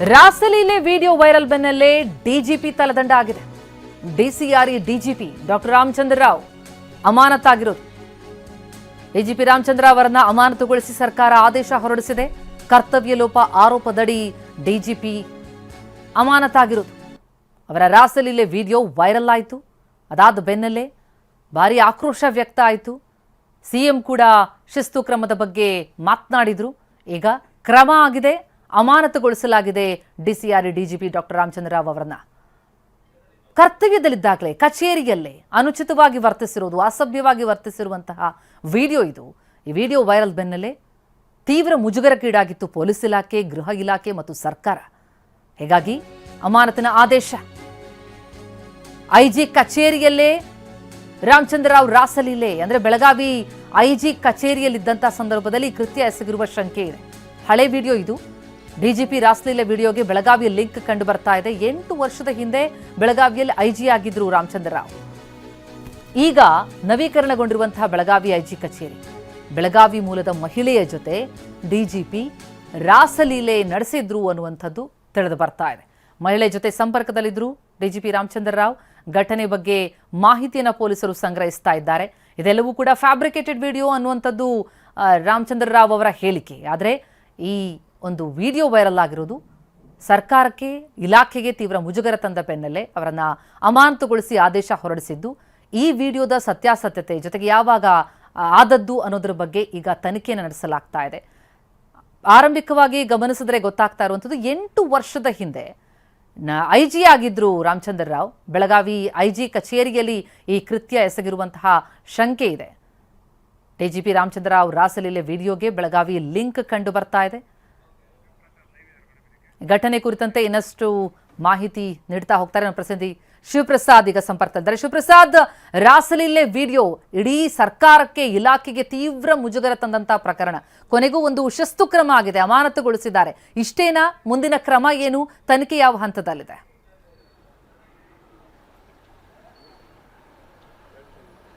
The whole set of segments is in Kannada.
ರಾಸಲೀಲೆ ವಿಡಿಯೋ ವೈರಲ್ ಬೆನ್ನಲ್ಲೇ ಡಿಜಿಪಿ ತಲೆದಂಡ ಆಗಿದೆ. DCRE DGP doctor Ramachandra Rao ಅಮಾನತಾಗಿರೋದು. ಡಿಜಿಪಿ ರಾಮಚಂದ್ರ ಅವರನ್ನ ಅಮಾನತುಗೊಳಿಸಿ ಸರ್ಕಾರ ಆದೇಶ ಹೊರಡಿಸಿದೆ. ಕರ್ತವ್ಯ ಲೋಪ ಆರೋಪದಡಿ ಡಿಜಿಪಿ ಅಮಾನತಾಗಿರೋದು. ಅವರ ರಾಸಲೀಲೆ ವಿಡಿಯೋ ವೈರಲ್ ಆಯಿತು. ಅದಾದ ಬೆನ್ನಲ್ಲೇ ಭಾರಿ ಆಕ್ರೋಶ ವ್ಯಕ್ತ ಆಯಿತು. ಸಿಎಂ ಕೂಡ ಶಿಸ್ತು ಕ್ರಮದ ಬಗ್ಗೆ ಮಾತನಾಡಿದ್ರು. ಈಗ ಕ್ರಮ ಆಗಿದೆ, ಅಮಾನತುಗೊಳಿಸಲಾಗಿದೆ DCRE DGP doctor Ramachandra Rao ಅವರನ್ನ. ಕರ್ತವ್ಯದಲ್ಲಿದ್ದಾಗಲೇ ಕಚೇರಿಯಲ್ಲೇ ಅನುಚಿತವಾಗಿ ವರ್ತಿಸಿರುವುದು, ಅಸಭ್ಯವಾಗಿ ವರ್ತಿಸಿರುವಂತಹ ವಿಡಿಯೋ ಇದು. ಈ ವಿಡಿಯೋ ವೈರಲ್ ಬೆನ್ನಲ್ಲೇ ತೀವ್ರ ಮುಜುಗರಕ್ಕೀಡಾಗಿತ್ತು ಪೊಲೀಸ್ ಇಲಾಖೆ, ಗೃಹ ಇಲಾಖೆ ಮತ್ತು ಸರ್ಕಾರ. ಹೀಗಾಗಿ ಅಮಾನತಿನ ಆದೇಶ. ಐಜಿ ಕಚೇರಿಯಲ್ಲೇ ರಾಮಚಂದ್ರ ರಾವ್ ರಾಸಲೀಲೆ ಅಂದ್ರೆ ಬೆಳಗಾವಿ ಐಜಿ ಕಚೇರಿಯಲ್ಲಿದ್ದಂತಹ ಸಂದರ್ಭದಲ್ಲಿ ಕೃತ್ಯ ಎಸಗಿರುವ ಶಂಕೆ ಇದೆ. ಹಳೆ ವಿಡಿಯೋ ಇದು. ಡಿಜಿಪಿ ರಾಸಲೀಲೆ ವಿಡಿಯೋಗೆ ಬೆಳಗಾವಿಯ ಲಿಂಕ್ ಕಂಡು ಬರ್ತಾ ಇದೆ. 8 ವರ್ಷದ ಹಿಂದೆ ಬೆಳಗಾವಿಯಲ್ಲಿ ಐಜಿ ಆಗಿದ್ರು ರಾಮಚಂದ್ರ ರಾವ್. ಈಗ ನವೀಕರಣಗೊಂಡಿರುವಂತಹ ಬೆಳಗಾವಿ ಐಜಿ ಕಚೇರಿ, ಬೆಳಗಾವಿ ಮೂಲದ ಮಹಿಳೆಯ ಜೊತೆ ಡಿಜಿಪಿ ರಾಸಲೀಲೆ ನಡೆಸಿದ್ರು ಅನ್ನುವಂಥದ್ದು ತಿಳಿದು ಬರ್ತಾ ಇದೆ. ಮಹಿಳೆ ಜೊತೆ ಸಂಪರ್ಕದಲ್ಲಿದ್ರು ಡಿಜಿಪಿ ರಾಮಚಂದ್ರ ರಾವ್. ಘಟನೆ ಬಗ್ಗೆ ಮಾಹಿತಿಯನ್ನು ಪೊಲೀಸರು ಸಂಗ್ರಹಿಸ್ತಾ ಇದ್ದಾರೆ. ಇದೆಲ್ಲವೂ ಕೂಡ ಫ್ಯಾಬ್ರಿಕೇಟೆಡ್ ವಿಡಿಯೋ ಅನ್ನುವಂಥದ್ದು ರಾಮಚಂದ್ರ ರಾವ್ ಅವರ ಹೇಳಿಕೆ. ಆದರೆ ಈ ಒಂದು ವಿಡಿಯೋ ವೈರಲ್ ಆಗಿರೋದು ಸರ್ಕಾರಕ್ಕೆ, ಇಲಾಖೆಗೆ ತೀವ್ರ ಮುಜುಗರ ತಂದ ಬೆನ್ನಲ್ಲೇ ಅವರನ್ನ ಅಮಾನತುಗೊಳಿಸಿ ಆದೇಶ ಹೊರಡಿಸಿದ್ದು. ಈ ವಿಡಿಯೋದ ಸತ್ಯಾಸತ್ಯತೆ ಜೊತೆಗೆ ಯಾವಾಗ ಆದದ್ದು ಅನ್ನೋದ್ರ ಬಗ್ಗೆ ಈಗ ತನಿಖೆಯನ್ನು ನಡೆಸಲಾಗ್ತಾ ಇದೆ. ಆರಂಭಿಕವಾಗಿ ಗಮನಿಸಿದ್ರೆ ಗೊತ್ತಾಗ್ತಾ ಇರುವಂಥದ್ದು 8 ವರ್ಷದ ಹಿಂದೆ ಐಜಿ ಆಗಿದ್ರು ರಾಮಚಂದ್ರ ರಾವ್. ಬೆಳಗಾವಿ ಐಜಿ ಕಚೇರಿಯಲ್ಲಿ ಈ ಕೃತ್ಯ ಎಸಗಿರುವಂತಹ ಶಂಕೆ ಇದೆ. ಡಿಜಿಪಿ ರಾಮಚಂದ್ರ ರಾವ್ ರಾಸಲೀಲೆ ವಿಡಿಯೋಗೆ ಬೆಳಗಾವಿ ಲಿಂಕ್ ಕಂಡು ಬರ್ತಾ ಇದೆ. ಘಟನೆ ಕುರಿತಂತೆ ಇನ್ನಷ್ಟು ಮಾಹಿತಿ ನೀಡ್ತಾ ಹೋಗ್ತಾರೆ ನಮ್ಮ ಪ್ರತಿನಿಧಿ ಶಿವಪ್ರಸಾದ್ ಈಗ ಸಂಪರ್ಕದಲ್ಲಿದ್ದಾರೆ. ಶಿವಪ್ರಸಾದ್, ರಾಸಲೀಲೆ ವಿಡಿಯೋ ಇಡೀ ಸರ್ಕಾರಕ್ಕೆ, ಇಲಾಖೆಗೆ ತೀವ್ರ ಮುಜುಗರ ತಂದಂತಹ ಪ್ರಕರಣ. ಕೊನೆಗೂ ಒಂದು ಶಿಸ್ತು ಕ್ರಮ ಆಗಿದೆ, ಅಮಾನತುಗೊಳಿಸಿದ್ದಾರೆ. ಇಷ್ಟೇನಾ? ಮುಂದಿನ ಕ್ರಮ ಏನು? ತನಿಖೆ ಯಾವ ಹಂತದಲ್ಲಿದೆ?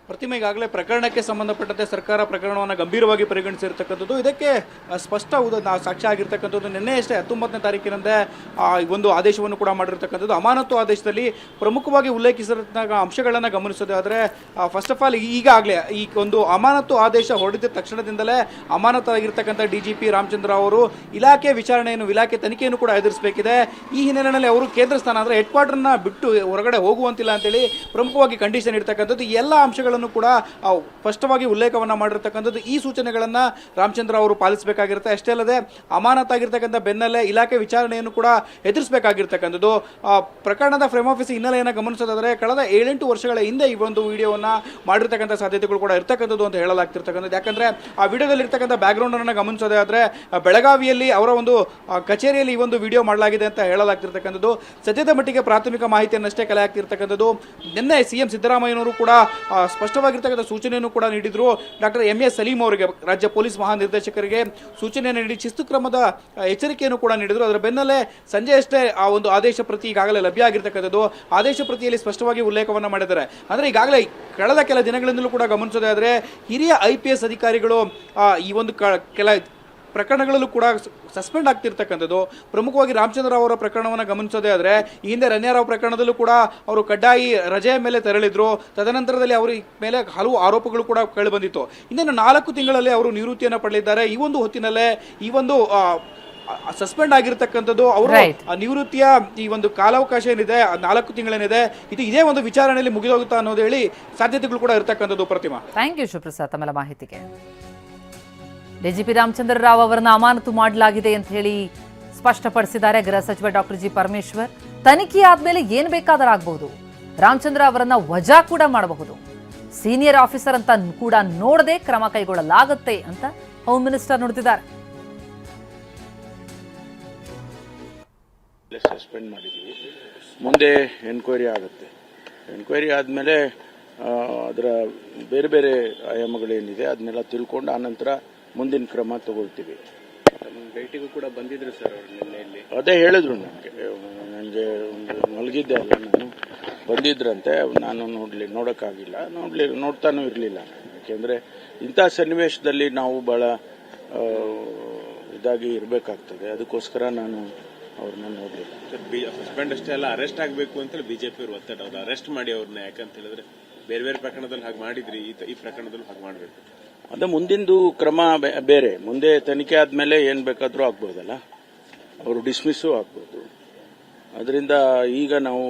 ಪ್ರತಿಮೆ ಈಗಾಗಲೇ ಪ್ರಕರಣಕ್ಕೆ ಸಂಬಂಧಪಟ್ಟಂತೆ ಸರ್ಕಾರ ಪ್ರಕರಣವನ್ನು ಗಂಭೀರವಾಗಿ ಪರಿಗಣಿಸಿರ್ತಕ್ಕಂಥದ್ದು. ಇದಕ್ಕೆ ಸ್ಪಷ್ಟ ಸಾಕ್ಷ್ಯ ಆಗಿರ್ತಕ್ಕಂಥದ್ದು ನಿನ್ನೆಯಷ್ಟೇ 19ನೇ ತಾರೀಕಿನಂದೇ ಒಂದು ಆದೇಶವನ್ನು ಕೂಡ ಮಾಡಿರ್ತಕ್ಕಂಥದ್ದು. ಅಮಾನತು ಆದೇಶದಲ್ಲಿ ಪ್ರಮುಖವಾಗಿ ಉಲ್ಲೇಖಿಸಿದ ಅಂಶಗಳನ್ನು ಗಮನಿಸೋದಾದರೆ, ಫಸ್ಟ್ ಆಫ್ ಆಲ್ ಈಗಾಗಲೇ ಈ ಒಂದು ಅಮಾನತು ಆದೇಶ ಹೊರಡಿದ ತಕ್ಷಣದಿಂದಲೇ ಅಮಾನತಾಗಿರ್ತಕ್ಕಂಥ ಡಿಜಿಪಿ ರಾಮಚಂದ್ರ ಅವರು ಇಲಾಖೆ ವಿಚಾರಣೆಯನ್ನು, ಇಲಾಖೆ ತನಿಖೆಯನ್ನು ಕೂಡ ಎದುರಿಸಬೇಕಿದೆ. ಈ ಹಿನ್ನೆಲೆಯಲ್ಲಿ ಅವರು ಕೇಂದ್ರ ಸ್ಥಾನ ಅಂದರೆ ಹೆಡ್ ಕ್ವಾರ್ಟರ್ನ ಬಿಟ್ಟು ಹೊರಗಡೆ ಹೋಗುವಂತಿಲ್ಲ ಅಂತೇಳಿ ಪ್ರಮುಖವಾಗಿ ಕಂಡೀಷನ್ ಇರ್ತಕ್ಕಂಥದ್ದು. ಎಲ್ಲ ಅಂಶಗಳನ್ನು ಕೂಡ ಸ್ಪಷ್ಟವಾಗಿ ಉಲ್ಲೇಖವನ್ನ ಮಾಡಿರ್ತಕ್ಕಂಥದ್ದು. ಈ ಸೂಚನೆಗಳನ್ನು ರಾಮಚಂದ್ರ ಅವರು ಪಾಲಿಸಬೇಕಾಗಿರುತ್ತೆ. ಅಷ್ಟೇ ಅಲ್ಲದೆ ಅಮಾನತಾಗಿರ್ತಕ್ಕಂಥ ಬೆನ್ನಲ್ಲೇ ಇಲಾಖೆ ವಿಚಾರಣೆಯನ್ನು ಕೂಡ ಎದುರಿಸಬೇಕಾಗಿರ್ತಕ್ಕಂಥದ್ದು. ಪ್ರಕರಣದ ಫ್ರೇಮ್ ಆಫೀಸ್ ಹಿನ್ನೆಲೆಯನ್ನು ಗಮನಿಸೋದಾದರೆ ಕಳೆದ 7-8 ವರ್ಷಗಳ ಹಿಂದೆ ಈ ಒಂದು ವಿಡಿಯೋವನ್ನು ಮಾಡಿರ್ತಕ್ಕಂಥ ಸಾಧ್ಯತೆಗಳು ಕೂಡ ಇರ್ತಕ್ಕಂಥದ್ದು ಅಂತ ಹೇಳಲಾಗ್ತಿರ್ತಕ್ಕಂಥದ್ದು. ಯಾಕಂದ್ರೆ ಆ ವಿಡಿಯೋದಲ್ಲಿ ಇರ್ತಕ್ಕಂಥ ಬ್ಯಾಕ್ಗ್ರೌಂಡ್ ಅನ್ನು ಗಮನಿಸೋದಾದ್ರೆ ಬೆಳಗಾವಿಯಲ್ಲಿ ಅವರ ಒಂದು ಕಚೇರಿಯಲ್ಲಿ ಈ ಒಂದು ವಿಡಿಯೋ ಮಾಡಲಾಗಿದೆ ಅಂತ ಹೇಳಲಾಗ್ತಿರ್ತಕ್ಕಂಥದ್ದು. ಸದ್ಯದ ಮಟ್ಟಿಗೆ ಪ್ರಾಥಮಿಕ ಮಾಹಿತಿಯನ್ನಷ್ಟೇ ಕಲೆ ಹಾಕ್ತಿರ್ತಕ್ಕಂಥದ್ದು. ನಿನ್ನೆ ಸಿಎಂ ಸಿದ್ದರಾಮಯ್ಯನವರು ಕೂಡ ಸ್ಪಷ್ಟವಾಗಿರ್ತಕ್ಕಂಥ ಸೂಚನೆಯನ್ನು ಕೂಡ ನೀಡಿದ್ರು. ಡಾಕ್ಟರ್ ಎಂ ಎ ಸಲೀಂ ಅವರಿಗೆ, ರಾಜ್ಯ ಪೊಲೀಸ್ ಮಹಾನಿರ್ದೇಶಕರಿಗೆ ಸೂಚನೆಯನ್ನು ನೀಡಿ ಶಿಸ್ತು ಕ್ರಮದ ಎಚ್ಚರಿಕೆಯನ್ನು ಕೂಡ ನೀಡಿದ್ರು. ಅದರ ಬೆನ್ನಲ್ಲೇ ಸಂಜೆಯಷ್ಟೇ ಆ ಒಂದು ಆದೇಶ ಪ್ರತಿ ಈಗಾಗಲೇ ಲಭ್ಯ ಆಗಿರ್ತಕ್ಕಂಥದ್ದು. ಆದೇಶ ಪ್ರತಿಯಲ್ಲಿ ಸ್ಪಷ್ಟವಾಗಿ ಉಲ್ಲೇಖವನ್ನು ಮಾಡಿದ್ದಾರೆ. ಅಂದರೆ ಈಗಾಗಲೇ ಕಳೆದ ಕೆಲ ದಿನಗಳಿಂದಲೂ ಕೂಡ ಗಮನಿಸೋದಾದರೆ ಹಿರಿಯ IPS ಅಧಿಕಾರಿಗಳು ಈ ಒಂದು ಕೆಲ ಪ್ರಕರಣಗಳಲ್ಲೂ ಕೂಡ ಸಸ್ಪೆಂಡ್ ಆಗ್ತಿರ್ತಕ್ಕಂಥದ್ದು. ಪ್ರಮುಖವಾಗಿ ರಾಮಚಂದ್ರ ಅವರ ಪ್ರಕರಣವನ್ನು ಗಮನಿಸೋದೇ ಆದರೆ ಈ ಹಿಂದೆ ರಣ್ಯಾರಾವ್ ಪ್ರಕರಣದಲ್ಲೂ ಕೂಡ ಅವರು ಕಡ್ಡಾಯಿ ರಜೆಯ ಮೇಲೆ ತೆರಳಿದ್ರು. ತದನಂತರದಲ್ಲಿ ಅವರ ಮೇಲೆ ಹಲವು ಆರೋಪಗಳು ಕೂಡ ಕೇಳಿಬಂದಿತ್ತು. ಇನ್ನೇನು 4 ತಿಂಗಳಲ್ಲಿ ಅವರು ನಿವೃತ್ತಿಯನ್ನು ಪಡೆದಿದ್ದಾರೆ. ಈ ಒಂದು ಹೊತ್ತಿನಲ್ಲೇ ಈ ಒಂದು ಸಸ್ಪೆಂಡ್ ಆಗಿರ್ತಕ್ಕಂಥದ್ದು, ಅವರು ನಿವೃತ್ತಿಯ ಈ ಒಂದು ಕಾಲಾವಕಾಶ ಏನಿದೆ 4 ತಿಂಗಳೇನಿದೆ, ಇದು ಇದೇ ಒಂದು ವಿಚಾರಣೆಯಲ್ಲಿ ಮುಗಿದೋಗುತ್ತಾ ಅನ್ನೋದು ಹೇಳಿ ಸಾಧ್ಯತೆಗಳು ಕೂಡ ಇರ್ತಕ್ಕಂಥದ್ದು. ಪ್ರತಿಮಾ, ಥ್ಯಾಂಕ್ ಯು ಶಿವಪ್ರಸಾದ್ ತಮ್ಮೆಲ್ಲ ಮಾಹಿತಿಗೆ. ಡಿಜಿಪಿ ರಾಮಚಂದ್ರ ರಾವ್ ಅವರನ್ನ ಅಮಾನತು ಮಾಡಲಾಗಿದೆ ಅಂತ ಹೇಳಿ ಸ್ಪಷ್ಟಪಡಿಸಿದ್ದಾರೆ ಗೃಹ ಸಚಿವ ಡಾಕ್ಟರ್ ಜಿ ಪರಮೇಶ್ವರ್. ತನಿಖೆ ಆದ್ಮೇಲೆ ಏನ್ ಬೇಕಾದರೂ ಆಗಬಹುದು, ರಾಮಚಂದ್ರ ಅವರನ್ನ ವಜಾ ಕೂಡ ಮಾಡಬಹುದು, ಸೀನಿಯರ್ ಆಫೀಸರ್ ಅಂತ ಕೂಡ ನೋಡದೆ ಕ್ರಮ ಕೈಗೊಳ್ಳಲಾಗುತ್ತೆ ಅಂತ ಹೋಮ್ ಮಿನಿಸ್ಟರ್ ನುಡಿದಿದ್ದಾರೆ. ಸಸ್ಪೆಂಡ್ ಮಾಡಿದ್ದೀವಿ, ಮುಂದೆ ಎನ್ಕ್ವೈರಿ ಆಗುತ್ತೆ. ಎನ್ಕ್ವೈರಿ ಆದಮೇಲೆ ಅದರ ಬೇರೆ ಬೇರೆ ಆಯಾಮಗಳೇನಿದೆ ಅದನ್ನೆಲ್ಲ ತಿಳ್ಕೊಂಡು ಆನಂತರ ಮುಂದಿನ ಕ್ರಮ ತಗೊಳ್ತೀವಿ. ಭೇಟಿಗೂ ಕೂಡ ಬಂದಿದ್ರು ಸರ್ ಅವರು ನಿನ್ನೆಯಲ್ಲಿ. ಅದೇ ಹೇಳಿದ್ರು ನನಗೆ ಮಲಗಿದ್ದೆ ಅಲ್ಲ, ನಾನು ಬಂದಿದ್ರಂತೆ. ನಾನು ನೋಡೋಕ್ಕಾಗಿಲ್ಲ, ನೋಡ್ತಾನೂ ಇರಲಿಲ್ಲ. ಯಾಕೆಂದರೆ ಇಂಥ ಸನ್ನಿವೇಶದಲ್ಲಿ ನಾವು ಭಾಳ ಇದಾಗಿ ಇರಬೇಕಾಗ್ತದೆ. ಅದಕ್ಕೋಸ್ಕರ ನಾನು ಅವ್ರನ್ನ ನೋಡಲಿಲ್ಲ. ಸರ್, ಸಸ್ಪೆಂಡ್ ಅಷ್ಟೇ ಅಲ್ಲ, ಅರೆಸ್ಟ್ ಆಗಬೇಕು ಅಂತೇಳಿ ಬಿಜೆಪಿ ಅವರು ಒತ್ತಡ. ಅವ್ರು ಅರೆಸ್ಟ್ ಮಾಡಿ ಅವ್ರನ್ನ, ಯಾಕಂತ ಹೇಳಿದ್ರೆ ಬೇರೆ ಬೇರೆ ಪ್ರಕರಣದಲ್ಲಿ ಹಾಗೆ ಮಾಡಿದ್ರಿ, ಈ ಪ್ರಕರಣದಲ್ಲಿ ಹಾಗೆ ಮಾಡಬೇಕು. ಅದ ಮುಂದಿಂದು ಕ್ರಮ ಬೇರೆ. ಮುಂದೆ ತನಿಖೆ ಆದ್ಮೇಲೆ ಏನ್ ಬೇಕಾದ್ರೂ ಆಗ್ಬೋದಲ್ಲ, ಅವರು ಡಿಸ್ಮಿಸ್ಸು ಆಗ್ಬೋದು. ಅದರಿಂದ ಈಗ ನಾವು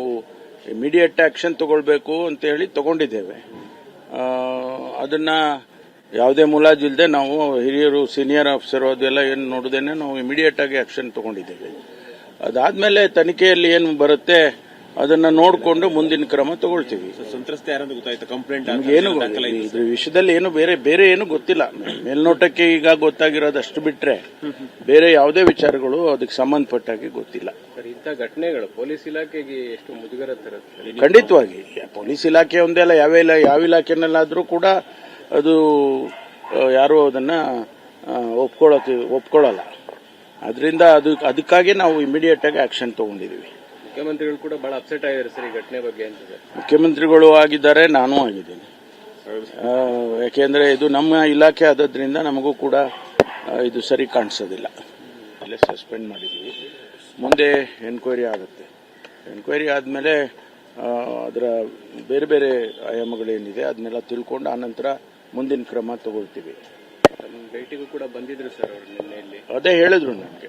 ಇಮಿಡಿಯೇಟ್ ಆಕ್ಷನ್ ತಗೊಳ್ಬೇಕು ಅಂತ ಹೇಳಿ ತಗೊಂಡಿದ್ದೇವೆ. ಅದನ್ನ ಯಾವುದೇ ಮುಲಾಜು ಇಲ್ಲದೆ ನಾವು ಹಿರಿಯರು, ಸೀನಿಯರ್ ಆಫೀಸರ್ ಅದೆಲ್ಲ ಏನು ನೋಡದೇನೆ ನಾವು ಇಮಿಡಿಯೇಟ್ ಆಗಿ ಆಕ್ಷನ್ ತಗೊಂಡಿದ್ದೇವೆ. ಅದಾದ್ಮೇಲೆ ತನಿಖೆಯಲ್ಲಿ ಏನು ಬರುತ್ತೆ ಅದನ್ನ ನೋಡಿಕೊಂಡು ಮುಂದಿನ ಕ್ರಮ ತಗೊಳ್ತೀವಿ. ಸಂತ್ರಸ್ತ ಯಾರಂತ ಗೊತ್ತಾಯ್ತು? ಕಂಪ್ಲೇಂಟ್ ಏನು ಇದ್ರ ವಿಷಯದಲ್ಲಿ ಏನು ಬೇರೆ ಏನು ಗೊತ್ತಿಲ್ಲ. ಮೇಲ್ನೋಟಕ್ಕೆ ಈಗ ಗೊತ್ತಾಗಿರೋದು ಅಷ್ಟು ಬಿಟ್ರೆ ಬೇರೆ ಯಾವುದೇ ವಿಚಾರಗಳು ಅದಕ್ಕೆ ಸಂಬಂಧಪಟ್ಟಾಗಿ ಗೊತ್ತಿಲ್ಲ. ಸರ್, ಇಂಥ ಘಟನೆಗಳು ಪೊಲೀಸ್ ಇಲಾಖೆಗೆ ಎಷ್ಟು ಮುಜುಗರ ತರುತ್ತೆ? ಖಂಡಿತವಾಗಿ ಪೊಲೀಸ್ ಇಲಾಖೆ ಒಂದೇ ಅಲ್ಲ, ಯಾವ ಇಲಾಖೆನಲ್ಲಾದ್ರೂ ಕೂಡ ಅದು ಯಾರು ಅದನ್ನ ಒಪ್ಕೊಳ್ಳಲ್ಲ. ಅದರಿಂದ ಅದಕ್ಕಾಗಿ ನಾವು ಇಮಿಡಿಯೇಟ್ ಆಗಿ ಆಕ್ಷನ್ ತಗೊಂಡಿದ್ದೀವಿ. ಮುಖ್ಯಮಂತ್ರಿಗಳು ಕೂಡ ಬಹಳ ಅಪ್ಸೆಟ್ ಆಗಿದ್ದಾರೆ ಸರ್ ಈ ಘಟನೆ ಬಗ್ಗೆ ಅಂತ. ಸರ್, ಮುಖ್ಯಮಂತ್ರಿಗಳು ಆಗಿದ್ದಾರೆ, ನಾನು ಆಗಿದ್ದೀನಿ. ಯಾಕೆಂದ್ರೆ ಇದು ನಮ್ಮ ಇಲಾಖೆ ಆದದ್ರಿಂದ ನಮಗೂ ಕೂಡ ಇದು ಸರಿ ಕಾಣಿಸೋದಿಲ್ಲ. ಇಲ್ಲೇ ಸಸ್ಪೆಂಡ್ ಮಾಡಿದ್ದೀವಿ. ಮುಂದೆ ಎನ್ಕ್ವೈರಿ ಆಗುತ್ತೆ. ಎನ್ಕ್ವೈರಿ ಆದಮೇಲೆ ಅದರ ಬೇರೆ ಬೇರೆ ಆಯಾಮಗಳೇನಿದೆ ಅದನ್ನೆಲ್ಲ ತಿಳ್ಕೊಂಡು ಆನಂತರ ಮುಂದಿನ ಕ್ರಮ ತಗೊಳ್ತೀವಿ. ಭೇಟಿಗೂ ಕೂಡ ಬಂದಿದ್ರು ಸರ್ ಅವರು ನಿನ್ನೆಯಲ್ಲಿ. ಅದೇ ಹೇಳಿದ್ರು ನನಗೆ.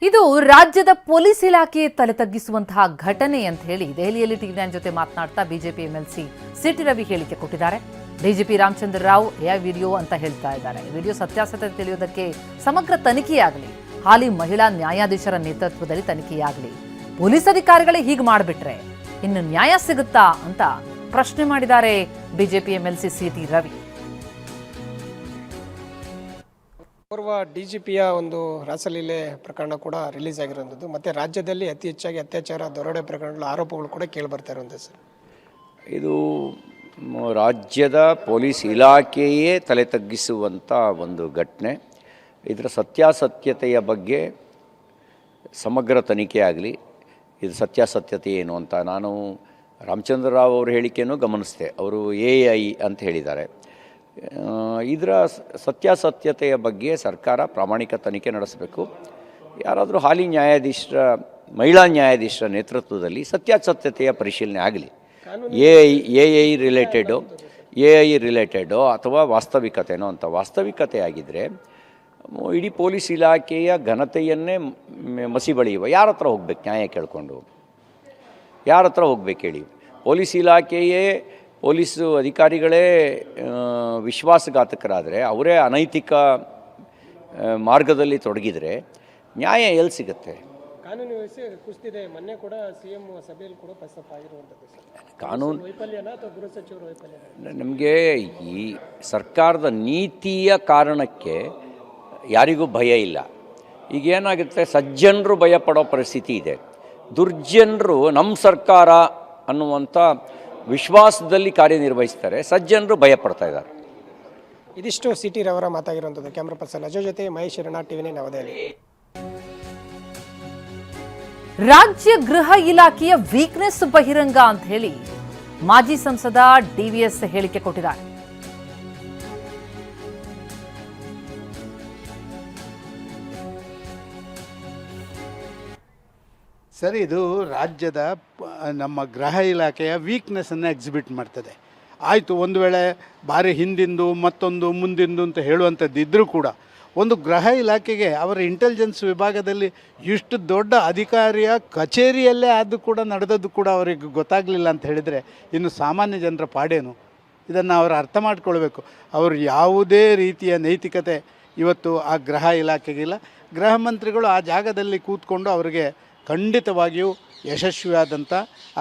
ಇದು ರಾಜ್ಯದ ಪೊಲೀಸ್ ಇಲಾಖೆ ತಲೆ ತಗ್ಗಿಸುವಂತಹ ಘಟನೆ ಅಂತ ಹೇಳಿ ದೆಹಲಿಯಲ್ಲಿ ಟಿವಿ9 ಜೊತೆ ಮಾತನಾಡ್ತಾ ಬಿಜೆಪಿ ಎಂಎಲ್ಸಿ ಸಿಟಿ ರವಿ ಹೇಳಿಕೆ ಕೊಟ್ಟಿದ್ದಾರೆ. DGP Ramachandra Rao A video ಅಂತ ಹೇಳ್ತಾ ಇದ್ದಾರೆ. ವಿಡಿಯೋ ಸತ್ಯಾಸತ್ಯತೆ ತಿಳಿಯುವುದಕ್ಕೆ ಸಮಗ್ರ ತನಿಖೆಯಾಗಲಿ, ಹಾಲಿ ಮಹಿಳಾ ನ್ಯಾಯಾಧೀಶರ ನೇತೃತ್ವದಲ್ಲಿ ತನಿಖೆಯಾಗಲಿ. ಪೊಲೀಸ್ ಅಧಿಕಾರಿಗಳೇ ಹೀಗೆ ಮಾಡಿಬಿಟ್ರೆ ಇನ್ನು ನ್ಯಾಯ ಸಿಗುತ್ತಾ ಅಂತ ಪ್ರಶ್ನೆ ಮಾಡಿದ್ದಾರೆ ಬಿಜೆಪಿ ಎಂಎಲ್ಸಿ ಸಿಟಿ ರವಿ. ಓರ್ವ ಡಿಜಿಪಿಯ ಒಂದು ರಾಸಲೀಲೆ ಪ್ರಕರಣ ಕೂಡ ರಿಲೀಸ್ ಆಗಿರುವಂಥದ್ದು, ಮತ್ತೆ ರಾಜ್ಯದಲ್ಲಿ ಅತಿ ಹೆಚ್ಚಾಗಿ ಅತ್ಯಾಚಾರ, ದರೋಡೆ ಪ್ರಕರಣಗಳು, ಆರೋಪಗಳು ಕೂಡ ಕೇಳಿ ಬರ್ತಾ ಇರುವಂಥದ್ದು ಸರ್. ಇದು ರಾಜ್ಯದ ಪೊಲೀಸ್ ಇಲಾಖೆಯೇ ತಲೆ ತಗ್ಗಿಸುವಂಥ ಒಂದು ಘಟನೆ. ಇದರ ಸತ್ಯಾಸತ್ಯತೆಯ ಬಗ್ಗೆ ಸಮಗ್ರ ತನಿಖೆ ಆಗಲಿ, ಇದು ಸತ್ಯಾಸತ್ಯತೆ ಏನು ಅಂತ ನಾನು ರಾಮಚಂದ್ರ ರಾವ್ ಅವ್ರ ಹೇಳಿಕೆಯನ್ನು ಗಮನಿಸಿದೆ. ಅವರು AI ಅಂತ ಹೇಳಿದ್ದಾರೆ. ಇದರ ಸತ್ಯಾಸತ್ಯತೆಯ ಬಗ್ಗೆ ಸರ್ಕಾರ ಪ್ರಾಮಾಣಿಕ ತನಿಖೆ ನಡೆಸಬೇಕು. ಯಾರಾದರೂ ಹಾಲಿ ಮಹಿಳಾ ನ್ಯಾಯಾಧೀಶರ ನೇತೃತ್ವದಲ್ಲಿ ಸತ್ಯಾಸತ್ಯತೆಯ ಪರಿಶೀಲನೆ ಆಗಲಿ. AI ರಿಲೇಟೆಡೋ ಅಥವಾ ವಾಸ್ತವಿಕತೆನೋ ಅಂತ. ವಾಸ್ತವಿಕತೆ ಆಗಿದ್ದರೆ ಇಡೀ ಪೊಲೀಸ್ ಇಲಾಖೆಯ ಘನತೆಯನ್ನೇ ಮಸಿ ಬಳಿಯುವ ಯಾರ ಹತ್ರ ಹೋಗ್ಬೇಕು? ನ್ಯಾಯ ಕೇಳಿಕೊಂಡು ಯಾರ ಹತ್ರ ಹೋಗ್ಬೇಕು ಹೇಳಿ? ಪೊಲೀಸ್ ಇಲಾಖೆಯೇ, ಪೊಲೀಸು ಅಧಿಕಾರಿಗಳೇ ವಿಶ್ವಾಸಘಾತಕರಾದರೆ, ಅವರೇ ಅನೈತಿಕ ಮಾರ್ಗದಲ್ಲಿ ತೊಡಗಿದರೆ ನ್ಯಾಯ ಎಲ್ಲಿ ಸಿಗುತ್ತೆ? ಕಾನೂನು ವ್ಯವಸ್ಥೆ ಕುಸಿದಿದೆ. ಮೊನ್ನೆ ಕೂಡ CM ಸಭೆಯಲ್ಲಿ ಕೂಡ ಪ್ರಸ್ತಾಪ ಆಗಿರುವಂಥದ್ದು. ಕಾನೂನು ವೈಫಲ್ಯನ ಅಥವಾ ಗೃಹ ಸಚಿವರ ವೈಫಲ್ಯ? ನಮಗೆ ಈ ಸರ್ಕಾರದ ನೀತಿಯ ಕಾರಣಕ್ಕೆ ಯಾರಿಗೂ ಭಯ ಇಲ್ಲ. ಈಗ ಏನಾಗುತ್ತೆ, ಸಜ್ಜನರು ಭಯ ಪಡೋ ಪರಿಸ್ಥಿತಿ ಇದೆ. ದುರ್ಜನರು ನಮ್ಮ ಸರ್ಕಾರ ಅನ್ನುವಂಥ ವಿಶ್ವಾಸದಲ್ಲಿ ಕಾರ್ಯನಿರ್ವಹಿಸ್ತಾರೆ, ಸಜ್ಜನರು ಭಯ ಪಡ್ತಾ ಇದ್ದಾರೆ. ಇದಿಷ್ಟು ಸಿಟಿ ರವರ ಮಾತಾಗಿರುವಂಥದ್ದು. ಕ್ಯಾಮ್ರಾ ಪರ್ಸನ್ ಅಜಯ್ ಜೊತೆ ಮಹೇಶ್ ಶರಣ, ಟಿವಿ9 ನವದೆಹಲಿ. ರಾಜ್ಯ ಗೃಹ ಇಲಾಖೆಯ ವೀಕ್ನೆಸ್ ಬಹಿರಂಗ ಅಂತ ಹೇಳಿ ಮಾಜಿ ಸಂಸದ DVS ಹೇಳಿಕೆ ಕೊಟ್ಟಿದ್ದಾರೆ. ಸರ್, ಇದು ರಾಜ್ಯದ ನಮ್ಮ ಗೃಹ ಇಲಾಖೆಯ ವೀಕ್ನೆಸ್ಸನ್ನು ಎಕ್ಸಿಬಿಟ್ ಮಾಡ್ತದೆ. ಆಯಿತು, ಒಂದು ವೇಳೆ ಭಾರಿ ಹಿಂದಿಂದು ಮತ್ತೊಂದು ಮುಂದಿಂದು ಅಂತ ಹೇಳುವಂಥದ್ದು ಇದ್ದರೂ ಕೂಡ ಒಂದು ಗೃಹ ಇಲಾಖೆಗೆ ಅವರ ಇಂಟೆಲಿಜೆನ್ಸ್ ವಿಭಾಗದಲ್ಲಿ ಇಷ್ಟು ದೊಡ್ಡ ಅಧಿಕಾರಿಯ ಕಚೇರಿಯಲ್ಲೇ ಅದು ಕೂಡ ನಡೆದದ್ದು ಕೂಡ ಅವರಿಗೆ ಗೊತ್ತಾಗಲಿಲ್ಲ ಅಂತ ಹೇಳಿದರೆ ಇನ್ನು ಸಾಮಾನ್ಯ ಜನರ ಪಾಡೇನು? ಇದನ್ನು ಅವರು ಅರ್ಥ ಮಾಡಿಕೊಳ್ಬೇಕು. ಅವರು ಯಾವುದೇ ರೀತಿಯ ನೈತಿಕತೆ ಇವತ್ತು ಆ ಗೃಹ ಇಲಾಖೆಗಿಲ್ಲ. ಗೃಹ ಮಂತ್ರಿಗಳು ಆ ಜಾಗದಲ್ಲಿ ಕೂತ್ಕೊಂಡು ಅವರಿಗೆ ಖಂಡಿತವಾಗಿಯೂ ಯಶಸ್ವಿಯಾದಂಥ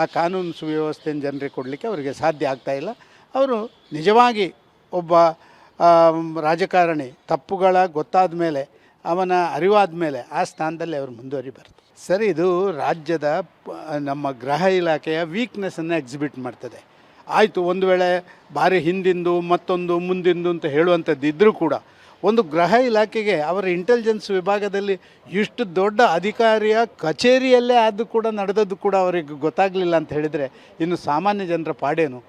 ಆ ಕಾನೂನು ಸುವ್ಯವಸ್ಥೆಯನ್ನು ಜನರಿಗೆ ಕೊಡಲಿಕ್ಕೆ ಅವರಿಗೆ ಸಾಧ್ಯ ಆಗ್ತಾಯಿಲ್ಲ. ಅವರು ನಿಜವಾಗಿ ಒಬ್ಬ ರಾಜಕಾರಣಿ ತಪ್ಪುಗಳ ಗೊತ್ತಾದ ಮೇಲೆ, ಅವನ ಅರಿವಾದ ಮೇಲೆ ಆ ಸ್ಥಾನದಲ್ಲಿ ಅವರು ಮುಂದುವರಿಬಾರ್ದು. ಸರಿ, ಇದು ರಾಜ್ಯದ ನಮ್ಮ ಗೃಹ ಇಲಾಖೆಯ ವೀಕ್ನೆಸ್ಸನ್ನು ಎಕ್ಸಿಬಿಟ್ ಮಾಡ್ತದೆ. ಆಯಿತು, ಒಂದು ವೇಳೆ ಭಾರಿ ಹಿಂದಿಂದು ಮತ್ತೊಂದು ಮುಂದಿಂದು ಅಂತ ಹೇಳುವಂಥದ್ದು ಇದ್ದರೂ ಕೂಡ ಒಂದು ಗೃಹ ಇಲಾಖೆಗೆ ಅವರ ಇಂಟೆಲಿಜೆನ್ಸ್ ವಿಭಾಗದಲ್ಲಿ ಇಷ್ಟು ದೊಡ್ಡ ಅಧಿಕಾರಿಯ ಕಚೇರಿಯಲ್ಲೇ ಅದು ಕೂಡ ನಡೆದದ್ದು ಕೂಡ ಅವರಿಗೆ ಗೊತ್ತಾಗಲಿಲ್ಲ ಅಂತ ಹೇಳಿದರೆ ಇನ್ನು ಸಾಮಾನ್ಯ ಜನರ ಪಾಡೇನು?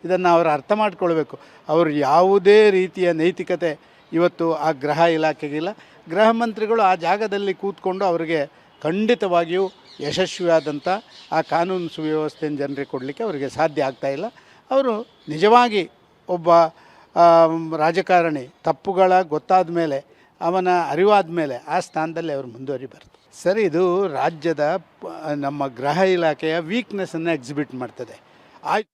ಇದನ್ನು ಅವರು ಅರ್ಥ ಮಾಡಿಕೊಳ್ಬೇಕು. ಅವರು ಯಾವುದೇ ರೀತಿಯ ನೈತಿಕತೆ ಇವತ್ತು ಆ ಗೃಹ ಇಲಾಖೆಗಿಲ್ಲ. ಗೃಹ ಮಂತ್ರಿಗಳು ಆ ಜಾಗದಲ್ಲಿ ಕೂತ್ಕೊಂಡು ಅವರಿಗೆ ಖಂಡಿತವಾಗಿಯೂ ಯಶಸ್ವಿಯಾದಂಥ ಆ ಕಾನೂನು ಸುವ್ಯವಸ್ಥೆಯನ್ನು ಜನರಿಗೆ ಕೊಡಲಿಕ್ಕೆ ಅವರಿಗೆ ಸಾಧ್ಯ ಆಗ್ತಾಯಿಲ್ಲ. ಅವರು ನಿಜವಾಗಿ ಒಬ್ಬ ರಾಜಕಾರಣಿ ತಪ್ಪುಗಳ ಗೊತ್ತಾದ ಮೇಲೆ, ಅವನ ಅರಿವಾದ ಮೇಲೆ ಆ ಸ್ಥಾನದಲ್ಲಿ ಅವರು ಮುಂದುವರಿಬಾರ್ದು. ಸರ್, ಇದು ರಾಜ್ಯದ ನಮ್ಮ ಗೃಹ ಇಲಾಖೆಯ ವೀಕ್ನೆಸ್ಸನ್ನು ಎಕ್ಸಿಬಿಟ್ ಮಾಡ್ತದೆ. ಆಯ್ತು.